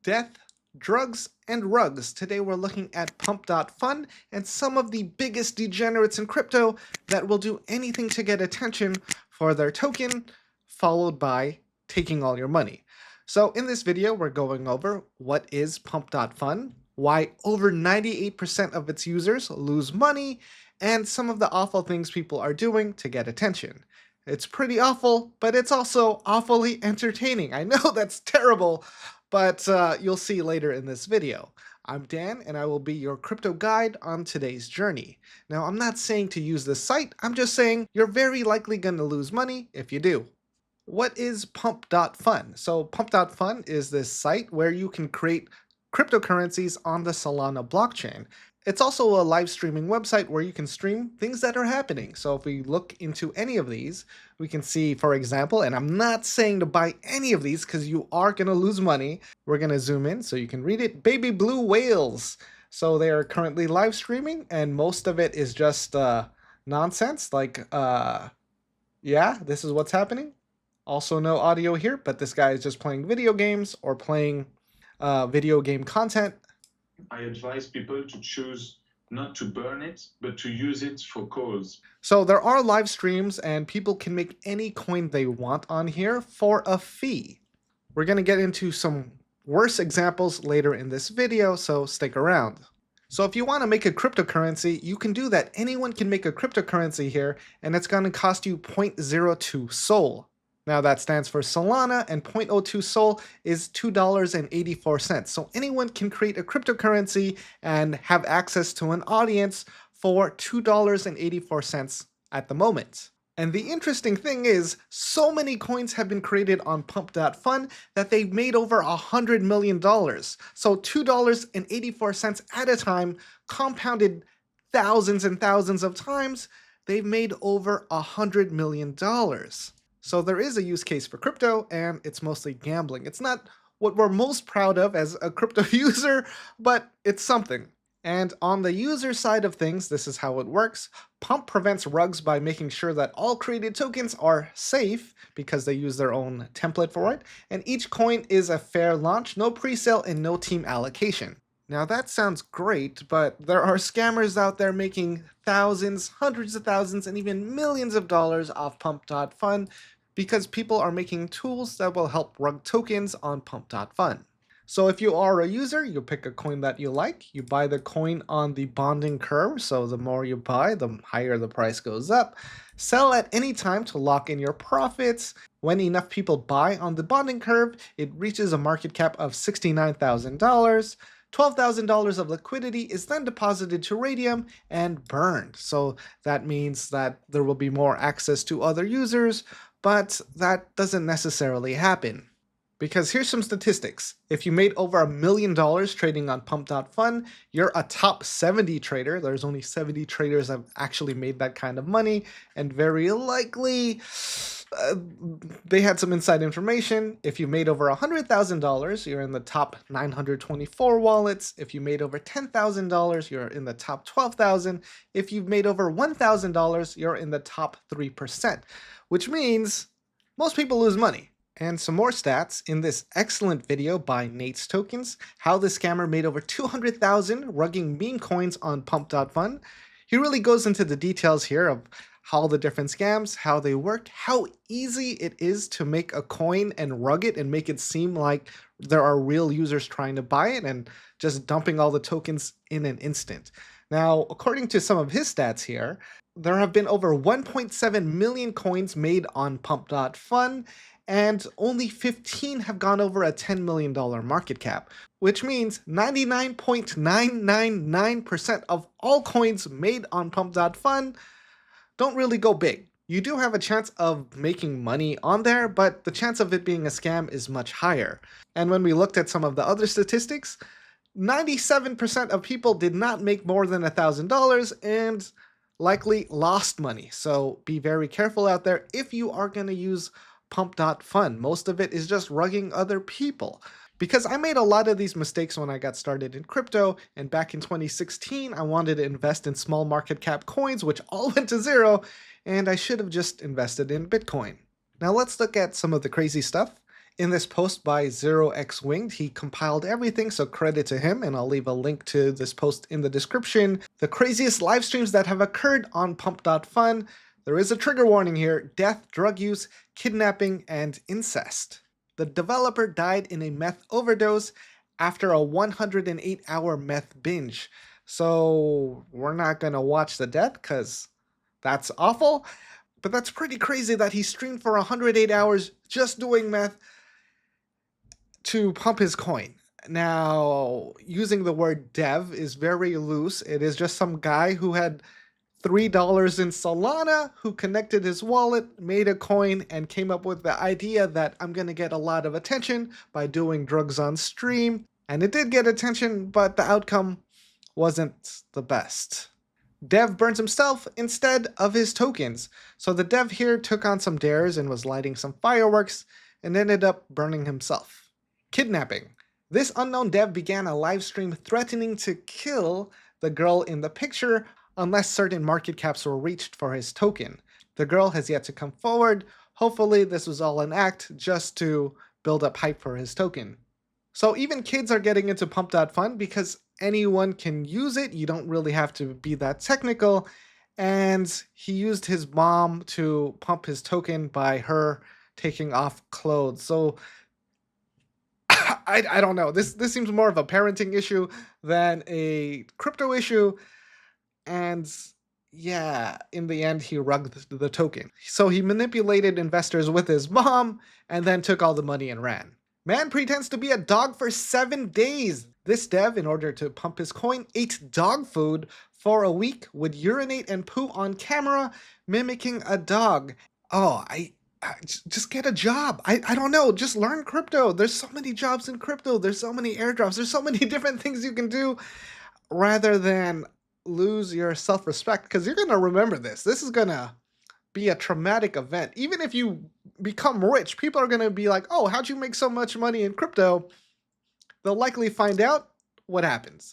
Death, drugs, and rugs. Today we're looking at Pump.fun and some of the biggest degenerates in crypto that will do anything to get attention for their token, followed by taking all your money. So in this video, we're going over what is Pump.fun, why over 98% of its users lose money, and some of the awful things people are doing to get attention. It's pretty awful, but it's also awfully entertaining. I know that's terrible, but you'll see later in this video. I'm Dan, and I will be your crypto guide on today's journey. Now, I'm not saying to use this site, I'm just saying you're very likely going to lose money if you do. What is Pump.fun? So Pump.fun is this site where you can create cryptocurrencies on the Solana blockchain. It's also a live streaming website where you can stream things that are happening. So if we look into any of these, we can see, for example, and I'm not saying to buy any of these because you are going to lose money. We're going to zoom in so you can read it. Baby blue whales. So they are currently live streaming, and most of it is just nonsense. Like, yeah, this is what's happening. Also no audio here, but this guy is just playing video games or playing video game content. I advise people to choose not to burn it, but to use it for cause. So there are live streams and people can make any coin they want on here for a fee. We're going to get into some worse examples later in this video, so stick around. So if you want to make a cryptocurrency, you can do that. Anyone can make a cryptocurrency here, and it's going to cost you 0.02 Sol. Now that stands for Solana, and 0.02 Sol is $2.84. So anyone can create a cryptocurrency and have access to an audience for $2.84 at the moment. And the interesting thing is, so many coins have been created on Pump.fun that they've made over $100 million. So $2.84 at a time, compounded thousands and thousands of times, they've made over $100 million. So there is a use case for crypto, and it's mostly gambling. It's not what we're most proud of as a crypto user, but it's something. And on the user side of things, this is how it works. Pump prevents rugs by making sure that all created tokens are safe because they use their own template for it, and each coin is a fair launch, no pre-sale, and no team allocation. Now that sounds great, but there are scammers out there making thousands, hundreds of thousands, and even millions of dollars off Pump.fun because people are making tools that will help rug tokens on Pump.fun. So if you are a user, you pick a coin that you like, you buy the coin on the bonding curve, so the more you buy, the higher the price goes up. Sell at any time to lock in your profits. When enough people buy on the bonding curve, it reaches a market cap of $69,000. $12,000 of liquidity is then deposited to Radium and burned. So that means that there will be more access to other users, but that doesn't necessarily happen. Because here's some statistics. If you made over $1 million trading on Pump.fun, you're a top 70 trader. There's only 70 traders that have actually made that kind of money, and very likely they had some inside information. If you made over $100,000, you're in the top 924 wallets. If you made over $10,000, you're in the top 12,000. If you've made over $1,000, you're in the top 3%, which means most people lose money. And some more stats in this excellent video by Nate's Tokens, how the scammer made over 200,000 rugging meme coins on Pump.fun. He really goes into the details here of how the different scams, how they work, how easy it is to make a coin and rug it and make it seem like there are real users trying to buy it and just dumping all the tokens in an instant. Now, according to some of his stats here, there have been over 1.7 million coins made on Pump.fun, and only 15 have gone over a $10 million market cap, which means 99.999% of all coins made on Pump.fun don't really go big. You do have a chance of making money on there, but the chance of it being a scam is much higher. And when we looked at some of the other statistics, 97% of people did not make more than $1,000 and likely lost money. So be very careful out there if you are going to use Pump.fun. Most of it is just rugging other people. Because I made a lot of these mistakes when I got started in crypto, and back in 2016, I wanted to invest in small market cap coins, which all went to zero, and I should have just invested in Bitcoin. Now let's look at some of the crazy stuff. In this post by 0x Winged, he compiled everything, so credit to him, and I'll leave a link to this post in the description. The craziest live streams that have occurred on Pump.fun. There is a trigger warning here: death, drug use, kidnapping, and incest. The developer died in a meth overdose after a 108-hour meth binge. So we're not gonna watch the death because that's awful. But that's pretty crazy that he streamed for 108 hours just doing meth to pump his coin. Now, using the word dev is very loose. It is just some guy who had $3 in Solana who connected his wallet, made a coin, and came up with the idea that I'm going to get a lot of attention by doing drugs on stream. And it did get attention, but the outcome wasn't the best. Dev burns himself instead of his tokens. So the dev here took on some dares and was lighting some fireworks and ended up burning himself. Kidnapping. This unknown dev began a live stream threatening to kill the girl in the picture unless certain market caps were reached for his token. The girl has yet to come forward. Hopefully this was all an act just to build up hype for his token. So even kids are getting into Pump.fun because anyone can use it. You don't really have to be that technical. And he used his mom to pump his token by her taking off clothes. So I don't know. This seems more of a parenting issue than a crypto issue. And yeah, in the end, he rugged the token. So he manipulated investors with his mom and then took all the money and ran. Man pretends to be a dog for 7 days. This dev, in order to pump his coin, ate dog food for a week, would urinate and poo on camera, mimicking a dog. Oh, I just get a job. I don't know. Just learn crypto. There's so many jobs in crypto. There's so many airdrops. There's so many different things you can do rather than lose your self-respect, because you're going to remember this. This is going to be a traumatic event. Even if you become rich, people are going to be like, oh, how'd you make so much money in crypto? They'll likely find out what happens.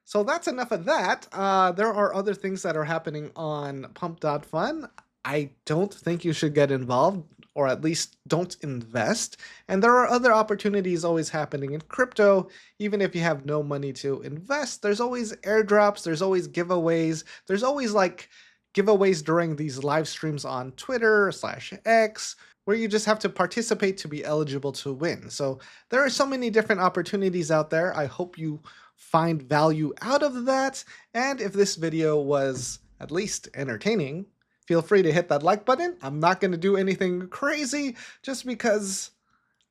So that's enough of that. There are other things that are happening on Pump.fun. I don't think you should get involved, or at least don't invest. And there are other opportunities always happening in crypto. Even if you have no money to invest, there's always airdrops, there's always giveaways, there's always like giveaways during these live streams on Twitter/X, where you just have to participate to be eligible to win. So there are so many different opportunities out there. I hope you find value out of that. And if this video was at least entertaining, feel free to hit that like button. I'm not going to do anything crazy just because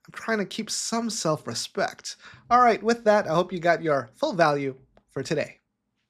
I'm trying to keep some self-respect. All right, with that, I hope you got your full value for today.